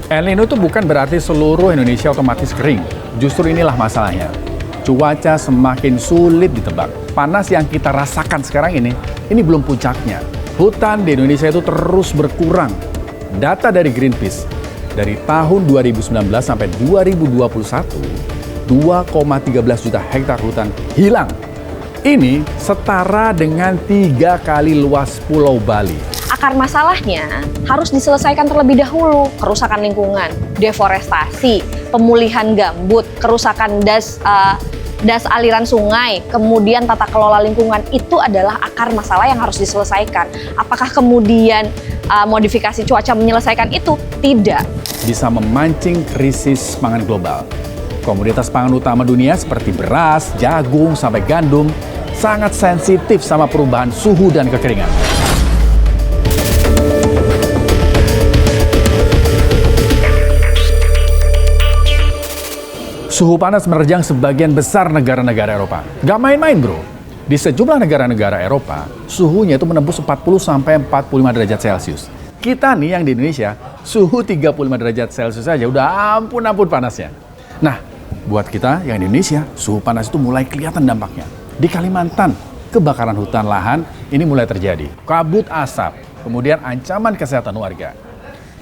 El Nino itu bukan berarti seluruh Indonesia otomatis kering. Justru inilah masalahnya. Cuaca semakin sulit ditebak. Panas yang kita rasakan sekarang ini belum puncaknya. Hutan di Indonesia itu terus berkurang. Data dari Greenpeace, dari tahun 2019 sampai 2021, 2,13 juta hektar hutan hilang. Ini setara dengan 3 kali luas Pulau Bali. Akar masalahnya harus diselesaikan terlebih dahulu. Kerusakan lingkungan, deforestasi, pemulihan gambut, kerusakan das aliran sungai, kemudian tata kelola lingkungan, itu adalah akar masalah yang harus diselesaikan. Apakah kemudian modifikasi cuaca menyelesaikan itu? Tidak. Bisa memancing krisis pangan global. Komoditas pangan utama dunia seperti beras, jagung, sampai gandum sangat sensitif sama perubahan suhu dan kekeringan. Suhu panas menerjang sebagian besar negara-negara Eropa. Gak main-main bro. Di sejumlah negara-negara Eropa, suhunya itu menembus 40 sampai 45 derajat Celcius. Kita nih yang di Indonesia, suhu 35 derajat Celcius saja udah ampun panasnya. Nah, buat kita yang di Indonesia, suhu panas itu mulai kelihatan dampaknya. Di Kalimantan, kebakaran hutan lahan ini mulai terjadi. Kabut asap, kemudian ancaman kesehatan warga.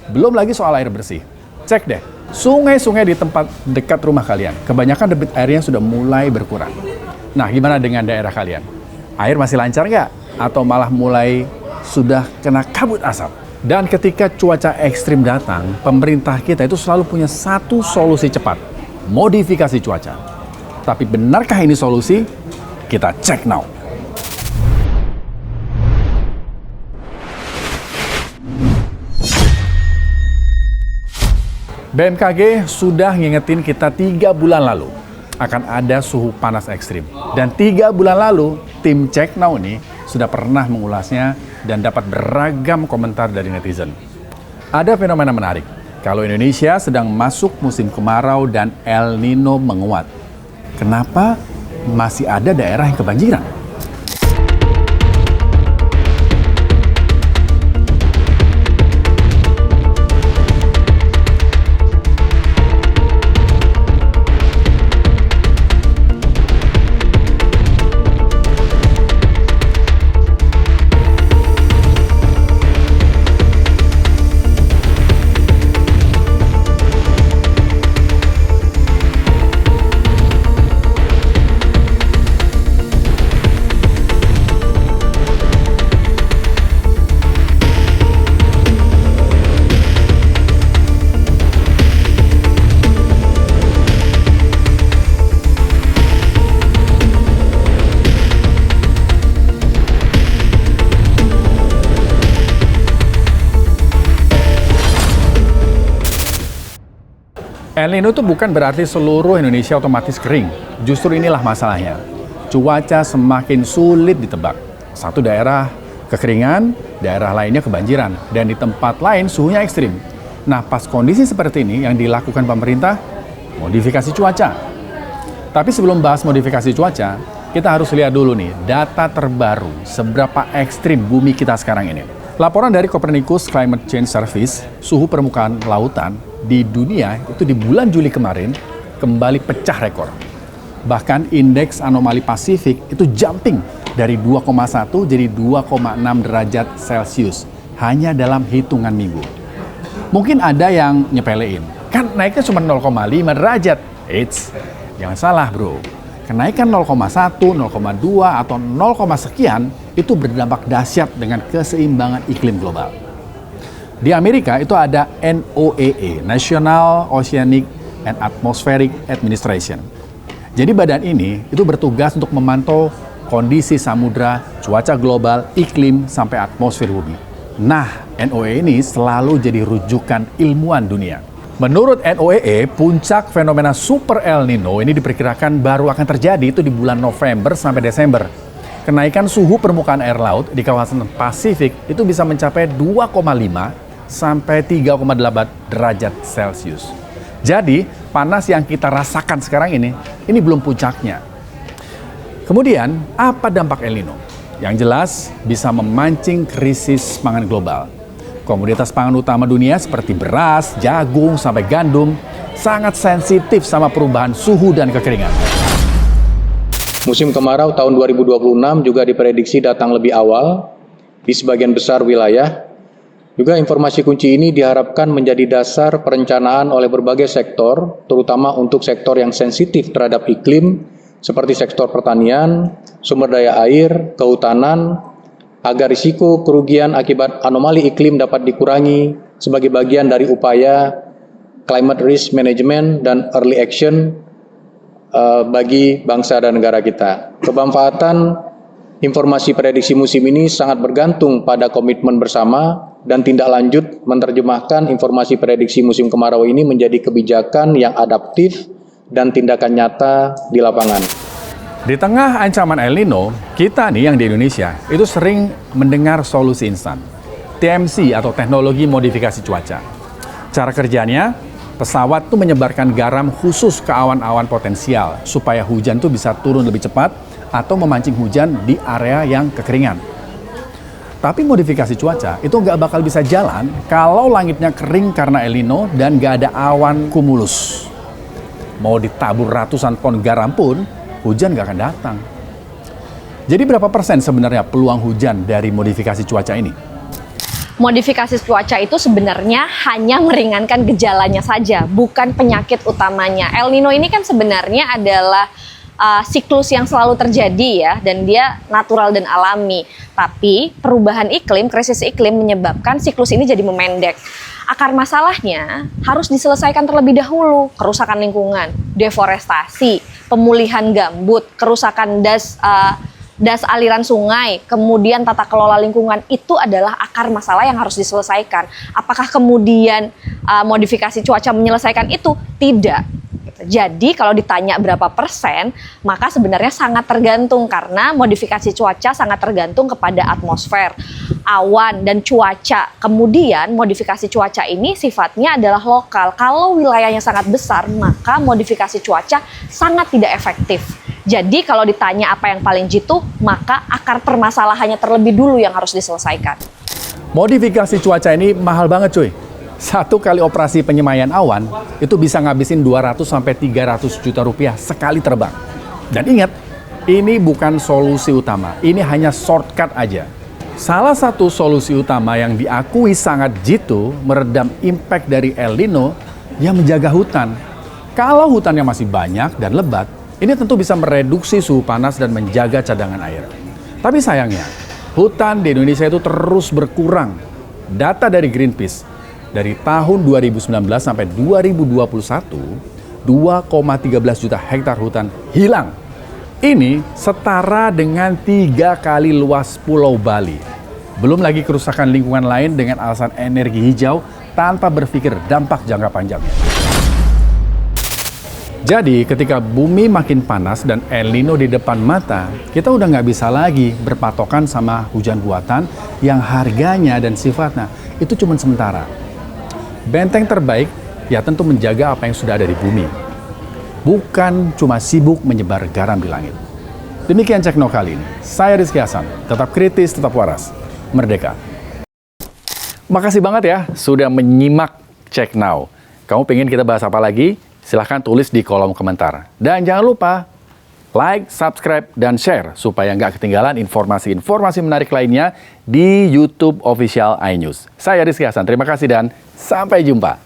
Belum lagi soal air bersih. Cek deh, sungai-sungai di tempat dekat rumah kalian, kebanyakan debit airnya sudah mulai berkurang. Nah, gimana dengan daerah kalian? Air masih lancar nggak? Atau malah mulai sudah kena kabut asap? Dan ketika cuaca ekstrim datang, pemerintah kita itu selalu punya satu solusi cepat, modifikasi cuaca. Tapi benarkah ini solusi? Kita cek now. BMKG sudah ngingetin kita 3 bulan lalu akan ada suhu panas ekstrim. Dan 3 bulan lalu, tim Cek Now ini sudah pernah mengulasnya dan dapat beragam komentar dari netizen. Ada fenomena menarik. Kalau Indonesia sedang masuk musim kemarau dan El Nino menguat. Kenapa masih ada daerah yang kebanjiran? El Nino itu bukan berarti seluruh Indonesia otomatis kering. Justru inilah masalahnya. Cuaca semakin sulit ditebak. Satu daerah kekeringan, daerah lainnya kebanjiran. Dan di tempat lain suhunya ekstrim. Nah, pas kondisi seperti ini yang dilakukan pemerintah, modifikasi cuaca. Tapi sebelum bahas modifikasi cuaca, kita harus lihat dulu nih data terbaru seberapa ekstrim bumi kita sekarang ini. Laporan dari Copernicus Climate Change Service, suhu permukaan lautan di dunia itu di bulan Juli kemarin kembali pecah rekor. Bahkan indeks anomali Pasifik itu jumping dari 2,1 jadi 2,6 derajat Celcius hanya dalam hitungan minggu. Mungkin ada yang nyepelein, kan naiknya cuma 0,5 derajat. Eits, jangan salah bro. Kenaikan 0,1, 0,2 atau 0, sekian itu berdampak dahsyat dengan keseimbangan iklim global. Di Amerika itu ada NOAA, National Oceanic and Atmospheric Administration. Jadi badan ini itu bertugas untuk memantau kondisi samudra, cuaca global, iklim, sampai atmosfer bumi. Nah, NOAA ini selalu jadi rujukan ilmuwan dunia. Menurut NOAA, puncak fenomena Super El Nino ini diperkirakan baru akan terjadi itu di bulan November sampai Desember. Kenaikan suhu permukaan air laut di kawasan Pasifik itu bisa mencapai 2,5 sampai 3,8 derajat Celcius. Jadi, panas yang kita rasakan sekarang ini belum puncaknya. Kemudian, apa dampak El Nino? Yang jelas, bisa memancing krisis pangan global. Komoditas pangan utama dunia seperti beras, jagung, sampai gandum sangat sensitif sama perubahan suhu dan kekeringan. Musim kemarau tahun 2026 juga diprediksi datang lebih awal di sebagian besar wilayah. Juga informasi kunci ini diharapkan menjadi dasar perencanaan oleh berbagai sektor, terutama untuk sektor yang sensitif terhadap iklim, seperti sektor pertanian, sumber daya air, kehutanan, agar risiko kerugian akibat anomali iklim dapat dikurangi sebagai bagian dari upaya climate risk management dan early action bagi bangsa dan negara kita. Kemanfaatan informasi prediksi musim ini sangat bergantung pada komitmen bersama dan tindak lanjut menerjemahkan informasi prediksi musim kemarau ini menjadi kebijakan yang adaptif dan tindakan nyata di lapangan. Di tengah ancaman El Nino, kita nih yang di Indonesia itu sering mendengar solusi instan, TMC atau teknologi modifikasi cuaca. Cara kerjanya, pesawat tuh menyebarkan garam khusus ke awan-awan potensial supaya hujan tuh bisa turun lebih cepat atau memancing hujan di area yang kekeringan. Tapi modifikasi cuaca itu nggak bakal bisa jalan kalau langitnya kering karena El Nino dan nggak ada awan kumulus. Mau ditabur ratusan ton garam pun, hujan nggak akan datang. Jadi berapa persen sebenarnya peluang hujan dari modifikasi cuaca ini? Modifikasi cuaca itu sebenarnya hanya meringankan gejalanya saja, bukan penyakit utamanya. El Nino ini kan sebenarnya adalah siklus yang selalu terjadi ya, dan dia natural dan alami. Tapi perubahan iklim, krisis iklim menyebabkan siklus ini jadi memendek. Akar masalahnya harus diselesaikan terlebih dahulu. Kerusakan lingkungan, deforestasi, pemulihan gambut, kerusakan das aliran sungai, kemudian tata kelola lingkungan, itu adalah akar masalah yang harus diselesaikan. Apakah kemudian modifikasi cuaca menyelesaikan itu? Tidak. Jadi kalau ditanya berapa persen, maka sebenarnya sangat tergantung karena modifikasi cuaca sangat tergantung kepada atmosfer, awan, dan cuaca. Kemudian modifikasi cuaca ini sifatnya adalah lokal. Kalau wilayahnya sangat besar, maka modifikasi cuaca sangat tidak efektif. Jadi kalau ditanya apa yang paling jitu, maka akar permasalahannya terlebih dulu yang harus diselesaikan. Modifikasi cuaca ini mahal banget cuy. Satu kali operasi penyemaian awan itu bisa ngabisin 200-300 juta rupiah sekali terbang. Dan ingat, ini bukan solusi utama, ini hanya shortcut aja. Salah satu solusi utama yang diakui sangat jitu meredam impact dari El Nino yang menjaga hutan. Kalau hutannya masih banyak dan lebat, ini tentu bisa mereduksi suhu panas dan menjaga cadangan air. Tapi sayangnya, hutan di Indonesia itu terus berkurang. Data dari Greenpeace, dari tahun 2019 sampai 2021, 2,13 juta hektar hutan hilang. Ini setara dengan 3 kali luas Pulau Bali. Belum lagi kerusakan lingkungan lain dengan alasan energi hijau tanpa berpikir dampak jangka panjangnya. Jadi ketika bumi makin panas dan El Nino di depan mata, kita udah nggak bisa lagi berpatokan sama hujan buatan yang harganya dan sifatnya itu cuma sementara. Benteng terbaik ya tentu menjaga apa yang sudah ada di bumi. Bukan cuma sibuk menyebar garam di langit. Demikian Cek No kali ini. Saya Rizky Hasan, tetap kritis, tetap waras. Merdeka. Makasih banget ya sudah menyimak Cek Now. Kamu pengen kita bahas apa lagi? Silahkan tulis di kolom komentar. Dan jangan lupa like, subscribe, dan share supaya nggak ketinggalan informasi-informasi menarik lainnya di YouTube Official iNews. Saya Rizky Hasan, terima kasih dan sampai jumpa.